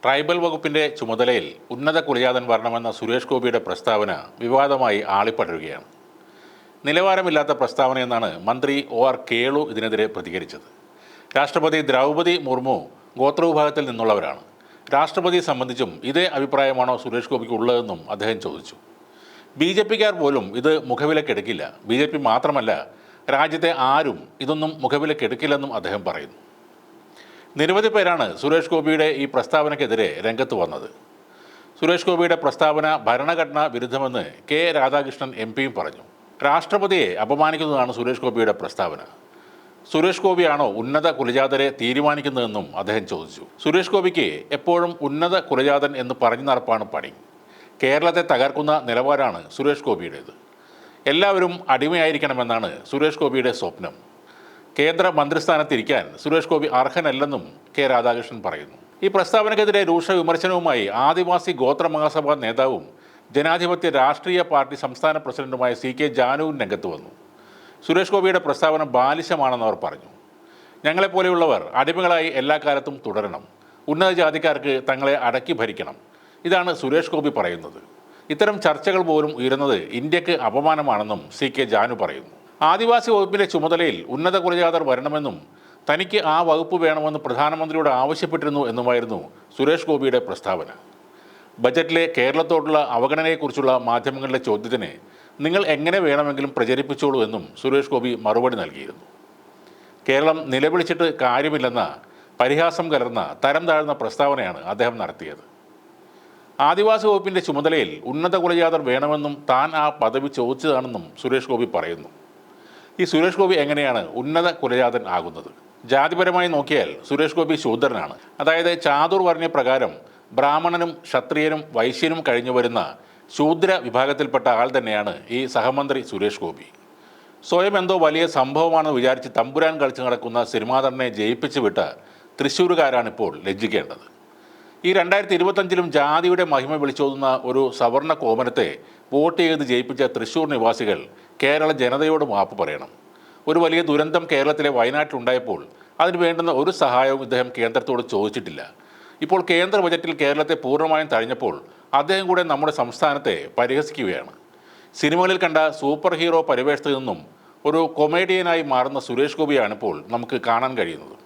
Tribal വകുപ്പിന്റെ ചുമതലയിൽ ഉന്നത കുലജാതൻ വരണമെന്ന സുരേഷ് ഗോപിയുടെ പ്രസ്താവന വിവാദമായി ആളിപ്പടരുകയാണ്. നിലവാരമില്ലാത്ത പ്രസ്താവനയെന്നാണ് മന്ത്രി OR കേളു ഇതിനെതിരെ പ്രതികരിച്ചത്. രാഷ്ട്രപതി ദ്രൗപദി മുർമു ഗോത്രവിഭാഗത്തിൽ നിന്നുള്ളവരാണ്. രാഷ്ട്രപതിയെ സംബന്ധിച്ചും ഇതേ അഭിപ്രായമാണോ സുരേഷ് ഗോപിക്ക് ഉള്ളതെന്നും അദ്ദേഹം ചോദിച്ചു. BJP-ക്കാർ പോലും ഇത് മുഖവിലക്കെടുക്കില്ല. BJP മാത്രമല്ല, രാജ്യത്തെ ആരും ഇതൊന്നും മുഖവിലക്കെടുക്കില്ലെന്നും അദ്ദേഹം പറയുന്നു. നിരവധി പേരാണ് സുരേഷ് ഗോപിയുടെ ഈ പ്രസ്താവനയ്ക്കെതിരെ രംഗത്ത് വന്നത്. സുരേഷ് ഗോപിയുടെ പ്രസ്താവന ഭരണഘടനാ വിരുദ്ധമെന്ന് K. രാധാകൃഷ്ണൻ MP പറഞ്ഞു. രാഷ്ട്രപതിയെ അപമാനിക്കുന്നതാണ് സുരേഷ് ഗോപിയുടെ പ്രസ്താവന. സുരേഷ് ഗോപിയാണോ ഉന്നത കുലജാതരെ തീരുമാനിക്കുന്നതെന്നും അദ്ദേഹം ചോദിച്ചു. സുരേഷ് ഗോപിക്ക് എപ്പോഴും ഉന്നത കുലജാതൻ എന്ന് പറഞ്ഞു നടപ്പാണ് പണി. കേരളത്തെ തകർക്കുന്ന നിലപാടാണ് സുരേഷ് ഗോപിയുടേത്. എല്ലാവരും അടിമയായിരിക്കണമെന്നാണ് സുരേഷ് ഗോപിയുടെ സ്വപ്നം. കേന്ദ്ര മന്ത്രിസ്ഥാനത്തിരിക്കാൻ സുരേഷ് ഗോപി അർഹനല്ലെന്നും K. രാധാകൃഷ്ണൻ പറയുന്നു. ഈ പ്രസ്താവനയ്ക്കെതിരെ രൂക്ഷ വിമർശനവുമായി ആദിവാസി ഗോത്ര മഹാസഭാ നേതാവും ജനാധിപത്യ രാഷ്ട്രീയ പാർട്ടി സംസ്ഥാന പ്രസിഡന്റുമായ CK ജാനുവും രംഗത്ത് വന്നു. സുരേഷ് ഗോപിയുടെ പ്രസ്താവന ബാലിശമാണെന്ന് അവർ പറഞ്ഞു. ഞങ്ങളെപ്പോലെയുള്ളവർ അടിമകളായി എല്ലാ കാലത്തും തുടരണം. ഉന്നത ജാതിക്കാർക്ക് തങ്ങളെ അടക്കി ഭരിക്കണം. ഇതാണ് സുരേഷ് ഗോപി പറയുന്നത്. ഇത്തരം ചർച്ചകൾ പോലും ഉയരുന്നത് ഇന്ത്യക്ക് അപമാനമാണെന്നും CK ജാനു പറയുന്നു. ആദിവാസി വകുപ്പിൻ്റെ ചുമതലയിൽ ഉന്നത കുലജാതർ വരണമെന്നും തനിക്ക് ആ വകുപ്പ് വേണമെന്ന് പ്രധാനമന്ത്രിയോട് ആവശ്യപ്പെട്ടിരുന്നു എന്നുമായിരുന്നു സുരേഷ് ഗോപിയുടെ പ്രസ്താവന. ബജറ്റിലെ കേരളത്തോടുള്ള അവഗണനയെക്കുറിച്ചുള്ള മാധ്യമങ്ങളുടെ ചോദ്യത്തിന് നിങ്ങൾ എങ്ങനെ വേണമെങ്കിലും പ്രചരിപ്പിച്ചോളൂ എന്നും സുരേഷ് ഗോപി മറുപടി നൽകിയിരുന്നു. കേരളം നിലവിളിച്ചിട്ട് കാര്യമില്ലെന്ന പരിഹാസം കലർന്ന തരം താഴ്ന്ന പ്രസ്താവനയാണ് അദ്ദേഹം നടത്തിയത്. ആദിവാസി വകുപ്പിൻ്റെ ചുമതലയിൽ ഉന്നത കുലജാതർ വേണമെന്നും താൻ ആ പദവി ചോദിച്ചതാണെന്നും സുരേഷ് ഗോപി പറയുന്നു. ഈ സുരേഷ് ഗോപി എങ്ങനെയാണ് ഉന്നത കുലജാതൻ ആകുന്നത്? ജാതിപരമായി നോക്കിയാൽ സുരേഷ് ഗോപി ശൂദ്രനാണ്. അതായത് ചാതുർവർണ്ണ പ്രകാരം ബ്രാഹ്മണനും ക്ഷത്രിയനും വൈശ്യനും കഴിഞ്ഞു വരുന്ന ശൂദ്ര വിഭാഗത്തിൽപ്പെട്ട ആൾ തന്നെയാണ് ഈ സഹമന്ത്രി സുരേഷ് ഗോപി. സ്വയം എന്തോ വലിയ സംഭവമാണെന്ന് വിചാരിച്ച് തമ്പുരാൻ കളിച്ച് നടക്കുന്ന സിനിമാ ജയിപ്പിച്ചു വിട്ട തൃശ്ശൂരുകാരാണിപ്പോൾ ലജ്ജിക്കേണ്ടത്. ഈ 2025-ലും ജാതിയുടെ മഹിമ വിളിച്ചോതുന്ന ഒരു സവർണ കോമനത്തെ വോട്ട് ചെയ്ത് ജയിപ്പിച്ച തൃശ്ശൂർ നിവാസികൾ കേരള ജനതയോട് മാപ്പ് പറയണം. ഒരു വലിയ ദുരന്തം കേരളത്തിലെ വയനാട്ടിലുണ്ടായപ്പോൾ അതിന് വേണ്ടുന്ന ഒരു സഹായവും ഇദ്ദേഹം കേന്ദ്രത്തോട് ചോദിച്ചിട്ടില്ല. ഇപ്പോൾ കേന്ദ്ര ബജറ്റിൽ കേരളത്തെ പൂർണ്ണമായും തഴഞ്ഞപ്പോൾ അദ്ദേഹം കൂടെ നമ്മുടെ സംസ്ഥാനത്തെ പരിഹസിക്കുകയാണ്. സിനിമകളിൽ കണ്ട സൂപ്പർ ഹീറോ പരിവേഷത്തിൽ നിന്നും ഒരു കൊമേഡിയനായി മാറുന്ന സുരേഷ് ഗോപിയാണിപ്പോൾ നമുക്ക് കാണാൻ കഴിയുന്നത്.